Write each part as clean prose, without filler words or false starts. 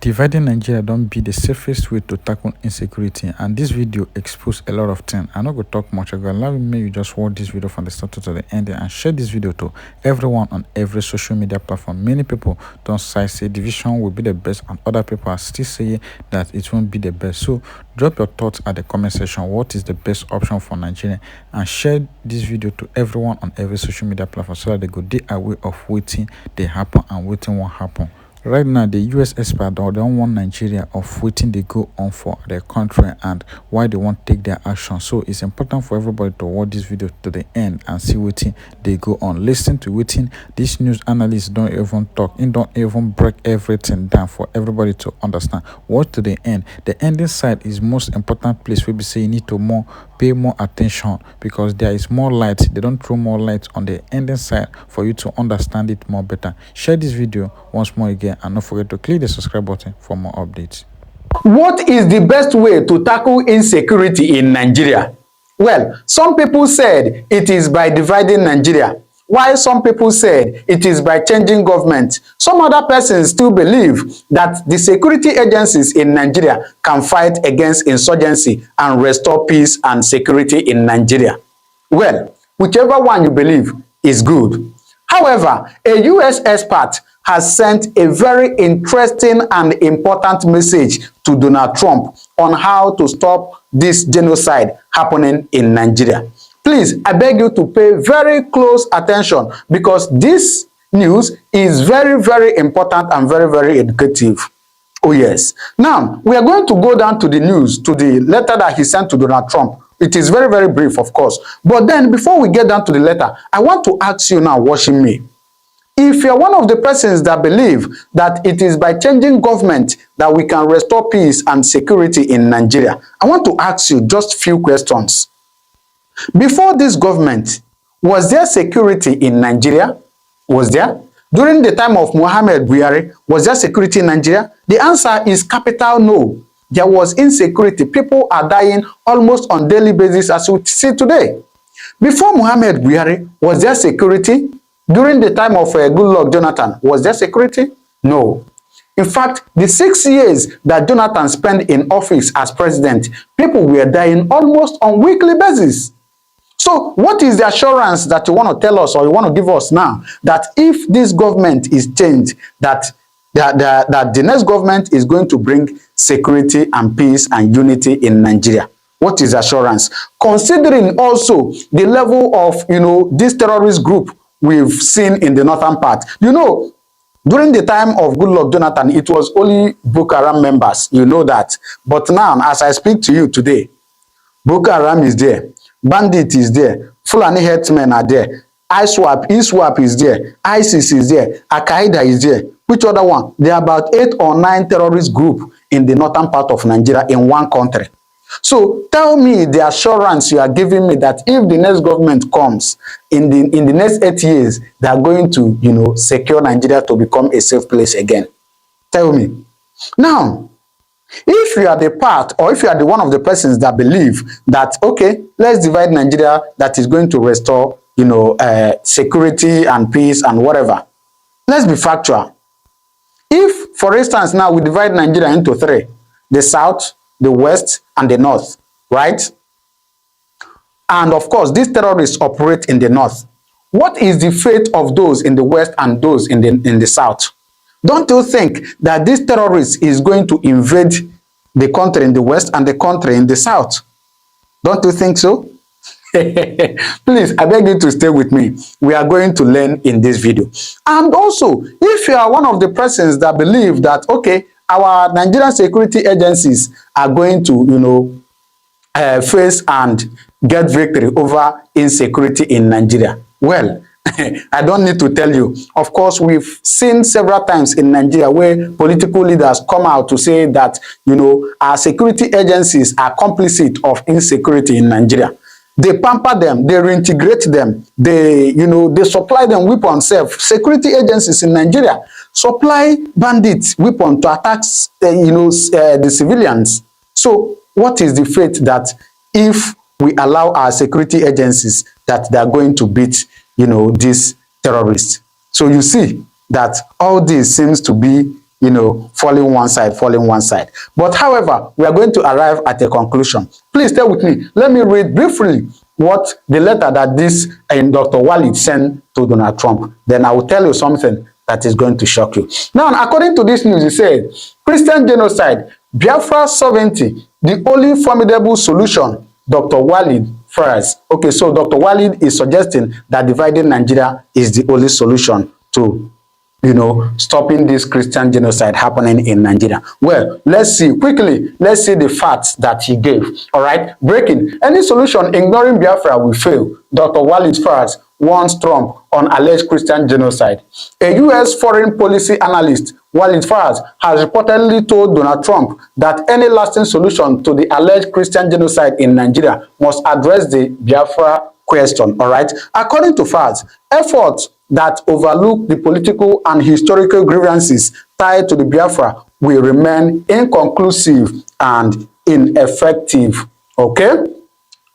Dividing Nigeria don't be the safest way to tackle insecurity, and this video expose a lot of things. I'm not going to talk much. I'm going to allow me you just watch this video from the start to the end and share this video to everyone on every social media platform. Many people don't say division will be the best, and other people are still saying that it won't be the best. So drop your thoughts at the comment section. What is the best option for Nigeria? And share this video to everyone on every social media platform so that they go they aware of waiting they happen and waiting won't happen. Right now, the US experts don't want Nigeria of waiting they go on for their country and why they won't take their action. So it's important for everybody to watch this video to the end and see waiting they go on. Listen to waiting. These news analysts don't even talk. It don't even break everything down for everybody to understand. Watch to the end. The ending side is most important place where we say you need to pay more attention because there is more light. They don't throw more light on the ending side for you to understand it more better. Share this video once more again and don't forget to click the subscribe button for more updates. What is the best way to tackle insecurity in Nigeria? Well, some people said it is by dividing Nigeria, while some people said it is by changing government. Some other persons still believe that the security agencies in Nigeria can fight against insurgency and restore peace and security in Nigeria. Well, whichever one you believe is good. However, a US expert has sent a very interesting and important message to Donald Trump on how to stop this genocide happening in Nigeria. Please, I beg you to pay very close attention because this news is very, very important and very, very educative. Oh yes. Now, we are going to go down to the news, to the letter that he sent to Donald Trump. It is very, very brief, of course. But then, before we get down to the letter, I want to ask you now, watching me, if you're one of the persons that believe that it is by changing government that we can restore peace and security in Nigeria, I want to ask you just a few questions. Before this government, was there security in Nigeria? Was there? During the time of Muhammad Buhari, was there security in Nigeria? The answer is capital no. There was insecurity. People are dying almost on daily basis as we see today. Before Muhammad Buhari, was there security? During the time of Goodluck Jonathan, was there security? No. In fact, the 6 years that Jonathan spent in office as president, people were dying almost on weekly basis. So what is the assurance that you want to tell us or you want to give us now that if this government is changed, that the next government is going to bring security and peace and unity in Nigeria? What is assurance? Considering also the level of, this terrorist group we've seen in the northern part. During the time of Goodluck Jonathan, it was only Boko Haram members. You know that. But now, as I speak to you today, Boko Haram is there. Bandit is there. Fulani herdsmen are there. ISWAP is there. ISIS is there. Al-Qaeda is there. Which other one? There are about 8 or 9 terrorist groups in the northern part of Nigeria in one country. So tell me the assurance you are giving me that if the next government comes in the next 8 years, they are going to, secure Nigeria to become a safe place again. Tell me. Now, if you are the part or if you are the one of the persons that believe that, okay, let's divide Nigeria, that is going to restore, security and peace and whatever. Let's be factual. If, for instance, now we divide Nigeria into 3, the south, the west, and the north, right? And of course, these terrorists operate in the north. What is the fate of those in the west and those in the south? Don't you think that this terrorist is going to invade the country in the west and the country in the south? Don't you think so? Please, I beg you to stay with me. We are going to learn in this video. And also, if you are one of the persons that believe that, okay, our Nigerian security agencies are going to, face and get victory over insecurity in Nigeria. Well, I don't need to tell you. Of course, we've seen several times in Nigeria where political leaders come out to say that, our security agencies are complicit of insecurity in Nigeria. They pamper them, they reintegrate them, they supply them weapons. Security agencies in Nigeria supply bandits weapons to attack, the civilians. So what is the fate that if we allow our security agencies that they are going to beat, these terrorists? So you see that all this seems to be falling one side. But however, we are going to arrive at a conclusion. Please stay with me. Let me read briefly what the letter that this Dr. Walid sent to Donald Trump. Then I will tell you something that is going to shock you. Now, according to this news, it says, Christian genocide, Biafra sovereignty, the only formidable solution, Dr. Walid first. Okay, so Dr. Walid is suggesting that dividing Nigeria is the only solution to stopping this Christian genocide happening in Nigeria. Well, let's see quickly. Let's see the facts that he gave. All right, breaking. Any solution ignoring Biafra will fail. Dr. Walid first warns Trump on alleged Christian genocide. A U.S. foreign policy analyst, Walid Farr, has reportedly told Donald Trump that any lasting solution to the alleged Christian genocide in Nigeria must address the Biafra question. All right. According to Farr, efforts that overlook the political and historical grievances tied to the Biafra will remain inconclusive and ineffective. Okay?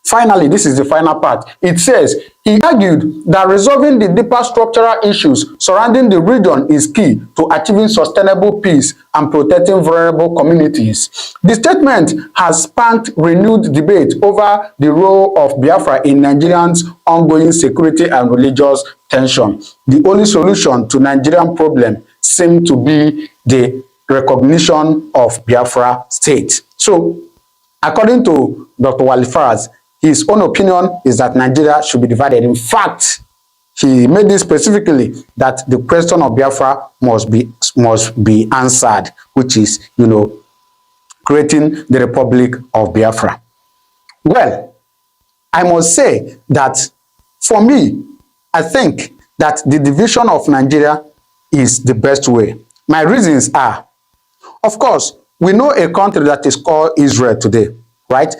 Finally, this is the final part. It says, he argued that resolving the deeper structural issues surrounding the region is key to achieving sustainable peace and protecting vulnerable communities. The statement has sparked renewed debate over the role of Biafra in Nigerians' ongoing security and religious tension. The only solution to Nigerian problem seemed to be the recognition of Biafra state. So, according to Dr. Wali Faraz, his own opinion is that Nigeria should be divided. In fact, he made this specifically that the question of Biafra must be answered, which is, creating the Republic of Biafra. Well, I must say that for me, I think that the division of Nigeria is the best way. My reasons are, of course, we know a country that is called Israel today, right?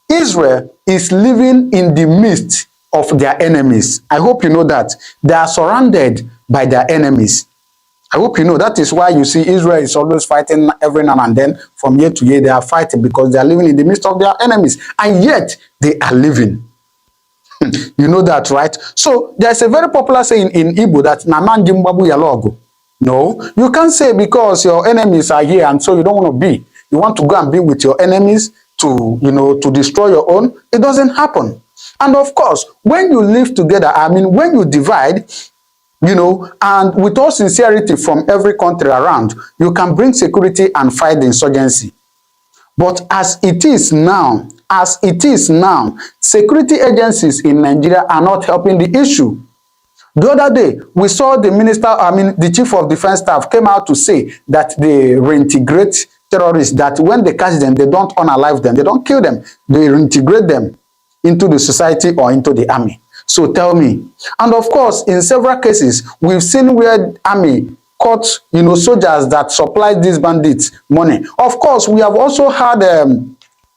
Israel is living in the midst of their enemies. I hope you know that. They are surrounded by their enemies. I hope you know that is why you see Israel is always fighting every now and then. From year to year, they are fighting because they are living in the midst of their enemies. And yet, they are living. You know that, right? So, there's a very popular saying in Igbo that Naman Jimbabu Yalogo. No, you can't say because your enemies are here and so you don't want to be. You want to go and be with your enemies to, to destroy your own. It doesn't happen. And of course, when you live together, when you divide, and with all sincerity from every country around, you can bring security and fight the insurgency. But as it is now, security agencies in Nigeria are not helping the issue. The other day, we saw the chief of defense staff came out to say that they reintegrate terrorists, that when they catch them, they don't unalive them, they don't kill them, they reintegrate them into the society or into the army. So tell me. And of course, in several cases, we've seen where army caught, soldiers that supplied these bandits money. Of course, we have also had,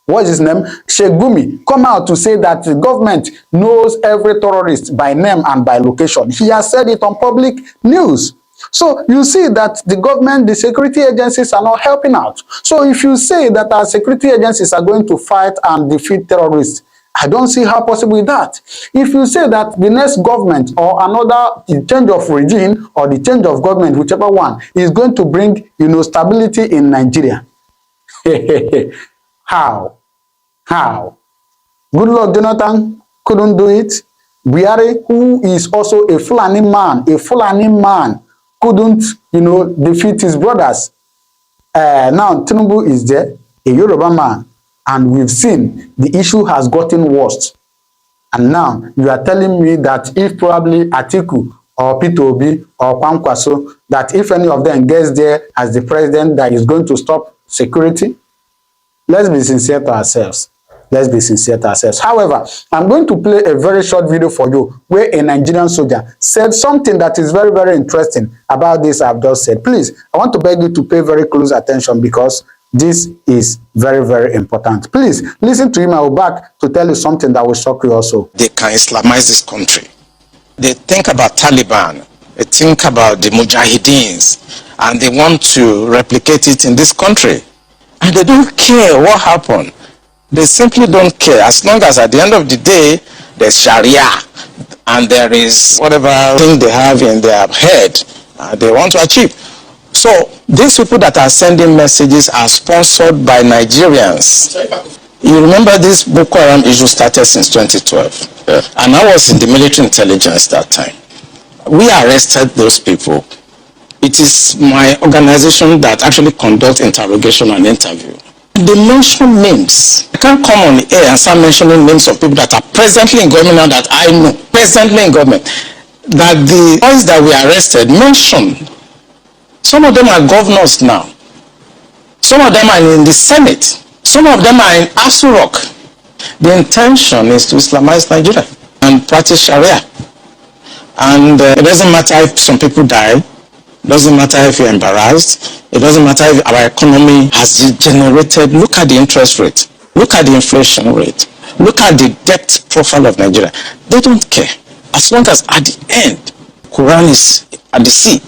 what is his name? Sheikh Gumi come out to say that the government knows every terrorist by name and by location. He has said it on public news. So you see that the government, the security agencies are not helping out. So if you say that our security agencies are going to fight and defeat terrorists, I don't see how possible is that. If you say that the next government or another change of regime or the change of government, whichever one, is going to bring, stability in Nigeria. How? Good Lord Jonathan couldn't do it. Buhari, who is also a Fulani man, couldn't, defeat his brothers. Now Tinubu is there, a Yoruba man, and we've seen the issue has gotten worse. And now you are telling me that if probably Atiku or Peter Obi or Kwankwaso, that if any of them gets there as the president, that is going to stop security? Let's be sincere to ourselves. However, I'm going to play a very short video for you where a Nigerian soldier said something that is very, very interesting about this I've just said. Please, I want to beg you to pay very close attention because this is very, very important. Please, listen to him. I will back to tell you something that will shock you also. They can Islamize this country. They think about Taliban. They think about the Mujahideens. And they want to replicate it in this country. And they don't care what happened. They simply don't care. As long as at the end of the day, there's Sharia and there is whatever thing they have in their head they want to achieve. So these people that are sending messages are sponsored by Nigerians. You remember this Boko Haram issue started since 2012. Yeah. And I was in the military intelligence that time. We arrested those people. It is my organization that actually conducts interrogation and interview. They mention names. I can't come on the air and start mentioning names of people that are presently in government now that I know, presently in government, that the boys that we arrested mentioned. Some of them are governors now. Some of them are in the Senate. Some of them are in Asu Rock. The intention is to Islamize Nigeria and practice Sharia. And it doesn't matter if some people die. It doesn't matter if you're embarrassed. It doesn't matter if our economy has degenerated. Look at the interest rate. Look at the inflation rate. Look at the debt profile of Nigeria. They don't care. As long as at the end, Quran is at the sea.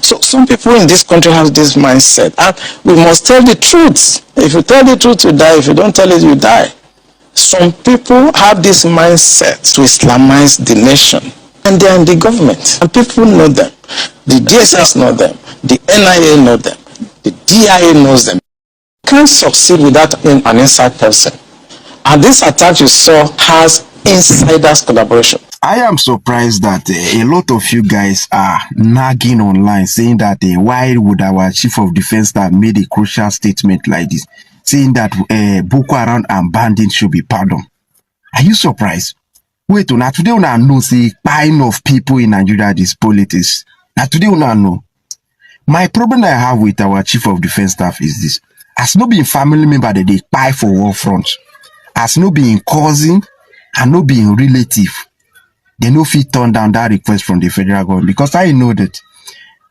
So some people in this country have this mindset. And we must tell the truth. If you tell the truth, you die. If you don't tell it, you die. Some people have this mindset to Islamize the nation. And they are in the government. And people know them. The DSS know them. The NIA know them. The DIA knows them. You can't succeed without an inside person. And this attack you saw has insiders collaboration. I am surprised that a lot of you guys are nagging online saying that why would our chief of defense staff made a crucial statement like this, saying that Boko Haram and bandits should be pardoned. Are you surprised? Wait, now today we know say buying of people in Nigeria is politics. Now today we know. My problem I have with our chief of defense staff is this: as no being family member that they buy for war front, as no being cousin and no being relative, they no fit turn down that request from the federal government, because I know that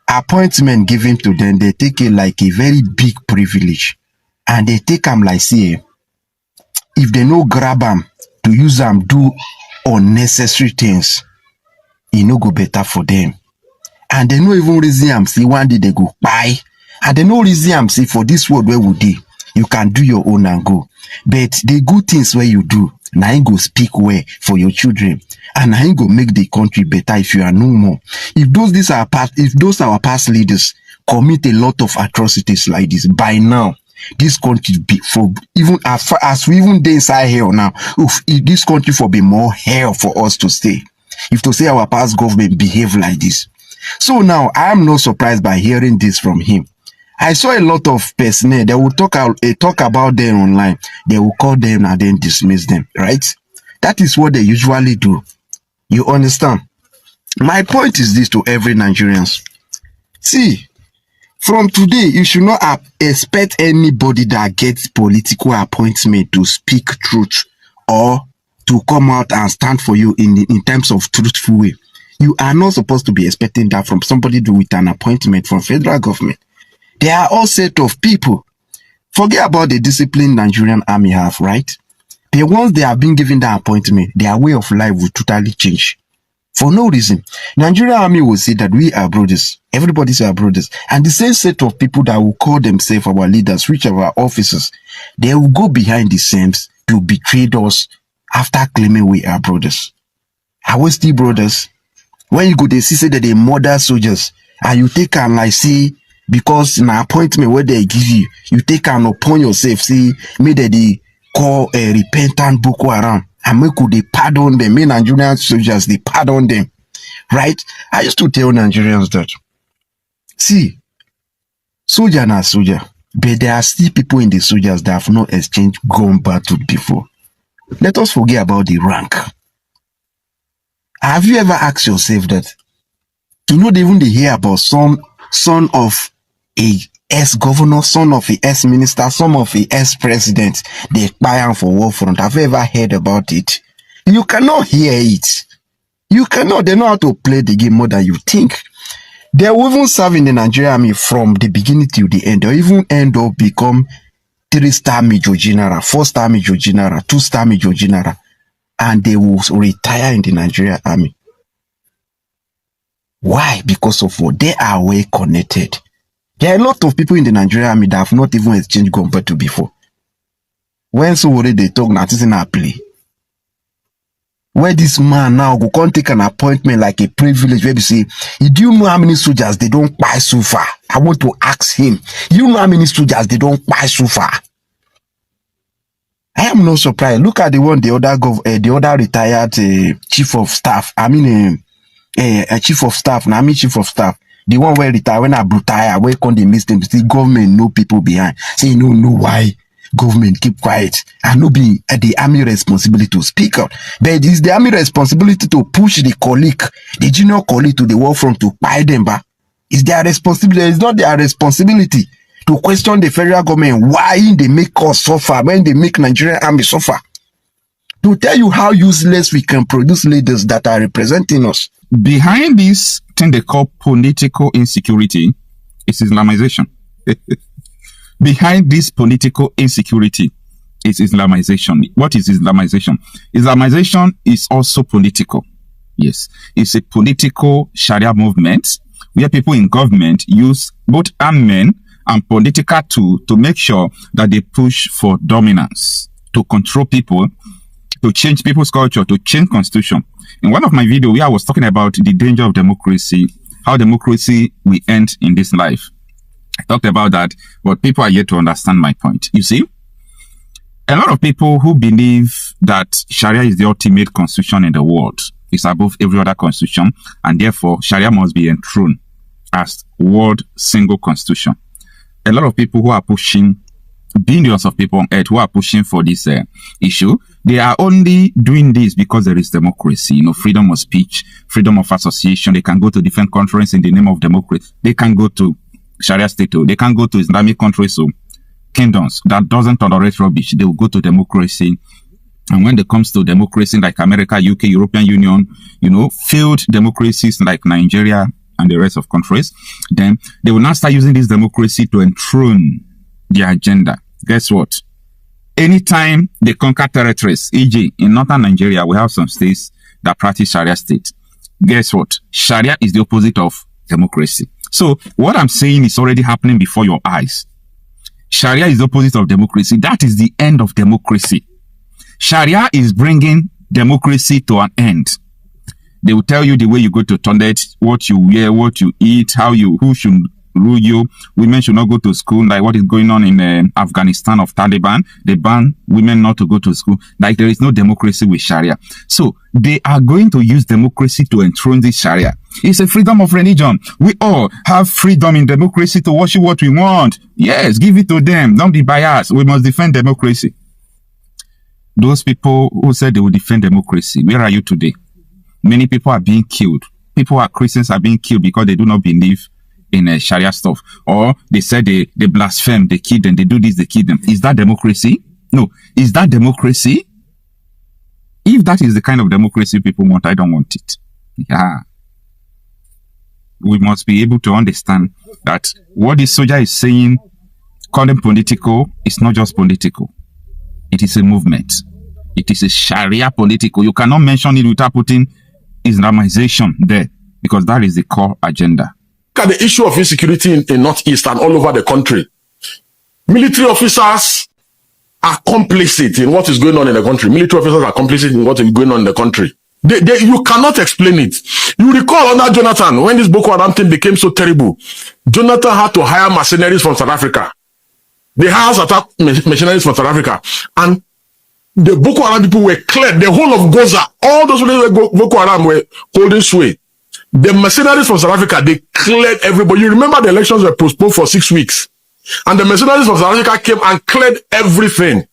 appointment given to them, they take it like a very big privilege, and they take them like, see, if they no grab them to use them do unnecessary things, it no go better for them. And they no even reason am say one day they go buy, and they no reason am say for this world where we dey, you can do your own and go. But the good things where you do, now you go speak well for your children, and now you go make the country better if you are no more. If those our past leaders commit a lot of atrocities like this, by now this country be for even as far as we even dey inside hell now. If this country for be more hell for us to stay, if to say our past government behave like this. So now I am not surprised by hearing this from him. I saw a lot of personnel, they will talk about them online. They will call them and then dismiss them, right? That is what they usually do. You understand? My point is this to every Nigerians. See, from today, you should not expect anybody that gets political appointment to speak truth or to come out and stand for you in terms of truthful way. You are not supposed to be expecting that from somebody with an appointment from federal government. They are all set of people. Forget about the discipline Nigerian army have, right? But once they have been given that appointment, their way of life will totally change. For no reason. Nigerian army will say that we are brothers. Everybody's our brothers. And the same set of people that will call themselves our leaders, which are our officers, they will go behind the scenes to betray us after claiming we are brothers. Are we still brothers? When you go to see say that they murder soldiers, and you take and like see, because in an appointment where they give you, you take and upon yourself, see, may they call a repentant Boko Haram, and make they pardon them, may Nigerian soldiers, they pardon them, right? I used to tell Nigerians that, see, soldier na soldier, but there are still people in the soldiers that have not exchanged gun battle before. Let us forget about the rank. Have you ever asked yourself that, you know, they even hear about some son of a ex-governor, son of a ex-minister, son of a ex-president, they buy for war front. Have you ever heard about it? You cannot hear it. You cannot. They know how to play the game more than you think. They will even serve in the Nigerian army from the beginning till the end. They even end up become 3-star major general, 4-star major general, 2-star major general, and they will retire in the Nigerian army. Why? Because of what? They are well connected. There are a lot of people in the Nigerian army that have not even exchanged gun battle before. When so already they talk, nothing in a play. where this man now go come take an appointment like a privilege where you say, do you know how many soldiers they don't buy so far? I want to ask him, you know how many soldiers they don't buy so far? I am not surprised. Look at the one, the other retired chief of staff. I mean, a chief of staff. Now, I mean chief of staff. The one where retire, when I retire, where come they miss them? The government no people behind. Say, no why government keep quiet. And no be the army responsibility to speak out. But it is the army responsibility to push the colleague, the junior colleague to the war front to buy them back. It's their responsibility. It's not their responsibility to question the federal government why they make us suffer when they make Nigerian army suffer. To tell you how useless we can produce leaders that are representing us. Behind this thing they call political insecurity is Islamization. Behind this political insecurity is Islamization. What is Islamization? Islamization is also political. Yes, it's a political Sharia movement where people in government use both armed men and political tools to make sure that they push for dominance, to control people, to change people's culture, to change constitution. In one of my videos where I was talking about the danger of democracy, how democracy will end in this life, I talked about that, but people are yet to understand my point. You see, a lot of people who believe that Sharia is the ultimate constitution in the world, is above every other constitution, and therefore Sharia must be enthroned as world single constitution. A lot of people who are pushing, billions of people on earth who are pushing for this issue, they are only doing this because there is democracy, you know, freedom of speech, freedom of association. They can go to different conferences in the name of democracy. They can go to Sharia state, they can go to Islamic countries, so kingdoms that doesn't tolerate rubbish. They will go to democracy. And when it comes to democracy like America, UK, European Union, you know, failed democracies like Nigeria and the rest of countries, then they will now start using this democracy to enthrone their agenda. Guess what? Anytime they conquer territories, e.g. in northern Nigeria, we have some states that practice Sharia state. Guess what? Sharia is the opposite of democracy. So what I'm saying is already happening before your eyes. Sharia is the opposite of democracy. That is the end of democracy. Sharia is bringing democracy to an end. They will tell you the way you go to toilet, what you wear, what you eat, who should rule you. Women should not go to school, like what is going on in Afghanistan of Taliban. They ban women not to go to school. Like there is no democracy with Sharia. So they are going to use democracy to enthrone this Sharia. It's a freedom of religion. We all have freedom in democracy to worship what we want. Yes, give it to them. Don't be biased. We must defend democracy. Those people who said they will defend democracy, where are you today? Many people are being killed. Christians are being killed because they do not believe in Sharia stuff. Or they said they blaspheme, they kill them, they do this, they kill them. Is that democracy? No. Is that democracy? If that is the kind of democracy people want, I don't want it. Yeah. We must be able to understand that what this soldier is saying, calling political, is not just political. It is a movement. It is a Sharia political. You cannot mention it without putting Islamization there, because that is the core agenda. Look at the issue of insecurity in Northeast and all over the country. Military officers are complicit in what is going on in the country. Military officers are complicit in what is going on in the country. You cannot explain it. You recall under Jonathan, when this Boko Haram thing became so terrible, Jonathan had to hire mercenaries from South Africa. They hired attack mercenaries from South Africa. And the Boko Haram people were cleared. The whole of Gaza, all those who Boko Haram were holding sway. The mercenaries from South Africa, they cleared everybody. You remember the elections were postponed for 6 weeks. And the mercenaries from South Africa came and cleared everything.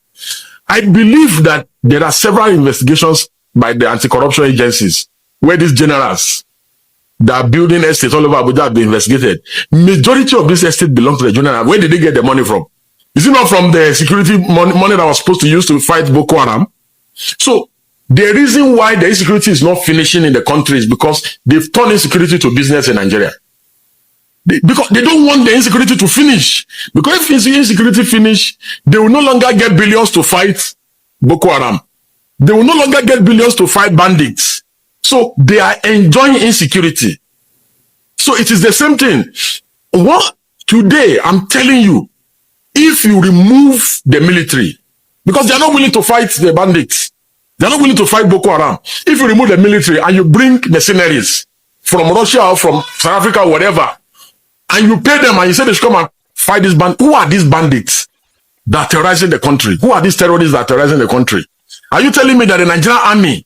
I believe that there are several investigations by the anti-corruption agencies where these generals that are building estates all over Abuja have been investigated. Majority of this estate belong to the general. Where did they get the money from? Is it not from the security money that was supposed to use to fight Boko Haram? So the reason why the insecurity is not finishing in the country is because they've turned insecurity to business in Nigeria. Because they don't want the insecurity to finish. Because if insecurity finish, they will no longer get billions to fight Boko Haram. They will no longer get billions to fight bandits. So they are enjoying insecurity. So it is the same thing. What today, I'm telling you, if you remove the military, because they are not willing to fight the bandits, They're not willing to fight Boko Haram. If you remove the military and you bring mercenaries from Russia or from South Africa or whatever, and you pay them and you say they should come and fight this band, who are these bandits that are terrorizing the country? Who are these terrorists that are terrorizing the country? Are you telling me that the Nigerian army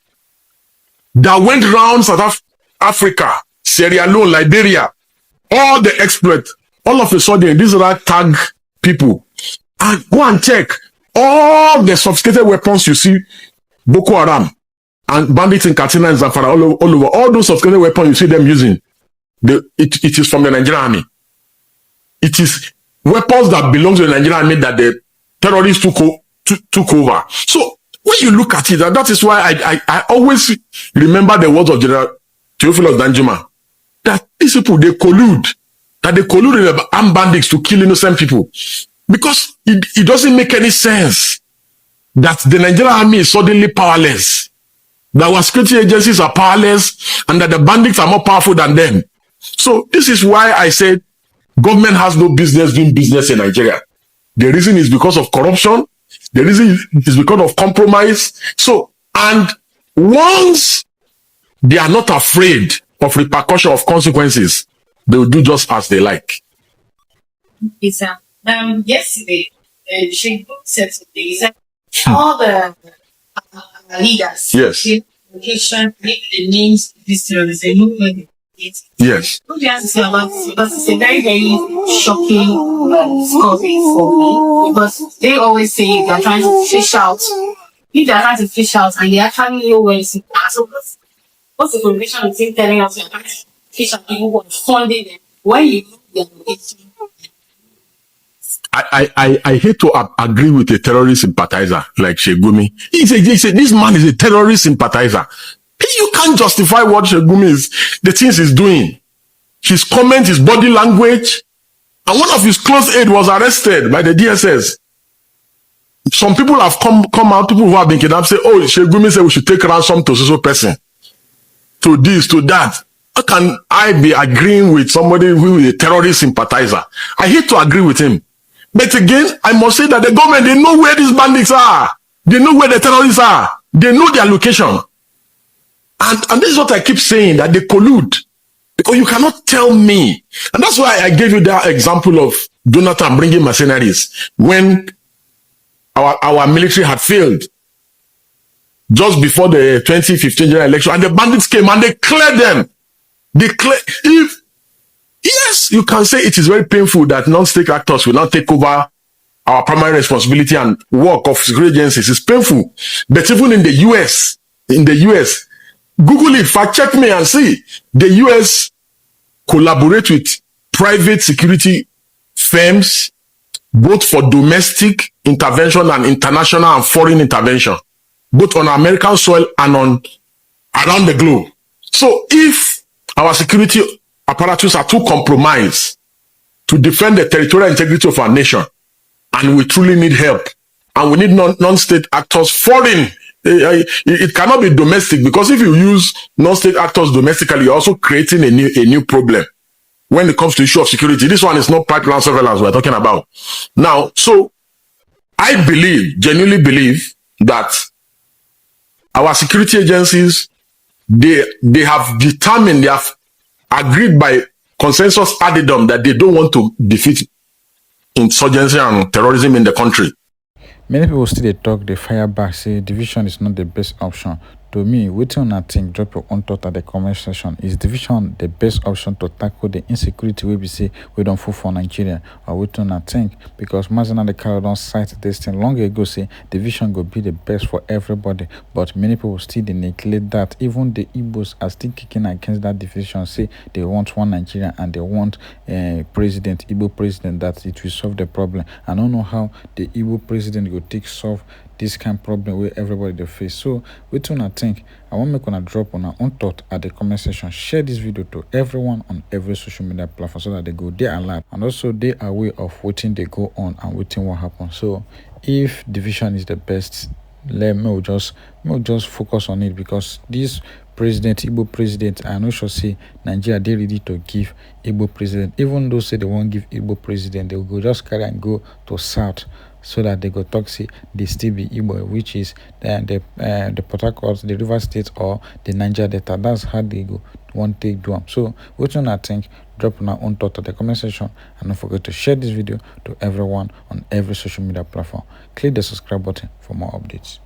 that went around South Africa, Sierra Leone, Liberia, all the exploit, all of a sudden these ragtag people, and go and check all the sophisticated weapons you see Boko Haram and bandits in Katsina and Zamfara all over, all those sophisticated weapons you see them using, it is from the Nigerian army. It is weapons that belong to the Nigerian army that the terrorists took over. So when you look at it, and that is why I always remember the words of General Theophilus Danjuma, that these people, they collude with the armed bandits to kill innocent people. Because it doesn't make any sense that the Nigerian army is suddenly powerless, that our security agencies are powerless, and that the bandits are more powerful than them. So this is why I said government has no business doing business in Nigeria. The reason is because of corruption. The reason is because of compromise. So, and once they are not afraid of repercussion, of consequences, they will do just as they like. Okay, sir. Yesterday, she said something. He said all the leaders, yes, location, the names, this the movement. Yes. What do you have to say about this? Because it's a very, very shocking story for me. Because they always say they're trying to fish out. If they're trying to fish out and they actually know where it's in. So what's the correlation between telling us you're trying to fish out people who are funding them when you know they're locating? I hate to agree with a terrorist sympathizer like Shegumi. He said, this man is a terrorist sympathizer. You can't justify what Shegumi is, the things he's doing. His comment, his body language. And one of his close aides was arrested by the DSS. Some people have come out, people who have been kidnapped, say, oh, Shegumi said we should take ransom to so person. To this, to that. How can I be agreeing with somebody who is a terrorist sympathizer? I hate to agree with him. But again, I must say that the government, they know where these bandits are. They know where the terrorists are. They know their location. And this is what I keep saying, that they collude. Because you cannot tell me. And that's why I gave you that example of Jonathan bringing mercenaries when our military had failed. Just before the 2015 general election. And the bandits came and they cleared them. Yes, you can say it is very painful that non-state actors will not take over our primary responsibility and work of security agencies. It's painful. But even in the US, Google it, fact check me and see. The US collaborate with private security firms, both for domestic intervention and international and foreign intervention, both on American soil and on around the globe. So if our security apparatus are too compromised to defend the territorial integrity of our nation, and we truly need help, and we need non-state actors, foreign, it cannot be domestic, because if you use non-state actors domestically, you're also creating a new problem when it comes to issue of security. This one is not pipeline surveillance we're talking about now. So I genuinely believe that our security agencies, they have determined, they have agreed by consensus addendum that they don't want to defeat insurgency and terrorism in the country. Many people still they talk, they fire back, say division is not the best option. To me, waiting on think, drop your own thought at the comment section. Is division the best option to tackle the insecurity we say we don't fall for Nigeria? Or waiting on think, because Mazana the Carol don't cite this thing long ago, say division will be the best for everybody. But many people still they neglect that. Even the Igbos are still kicking against that division, say they want one Nigeria and they want president, Igbo president, that it will solve the problem. I don't know how the Igbo president will take solve this kind of problem where everybody they face. So wait on I think I want me gonna drop on our own thought at the comment section. Share this video to everyone on every social media platform so that they go there alert and also they are aware of waiting they go on and waiting what happens. So if division is the best, let me just focus on it, because this president, Igbo president, I know sure say Nigeria they ready to give Igbo president. Even though say they won't give Igbo president, they will go just carry and go to South so that they go talk say they still be Igbo, which is the Port Harcourt, the River State, or the Niger Delta. That's how they go want take do them. So which one I think, drop on our own thought at the comment section, and don't forget to share this video to everyone on every social media platform. Click the subscribe button for more updates.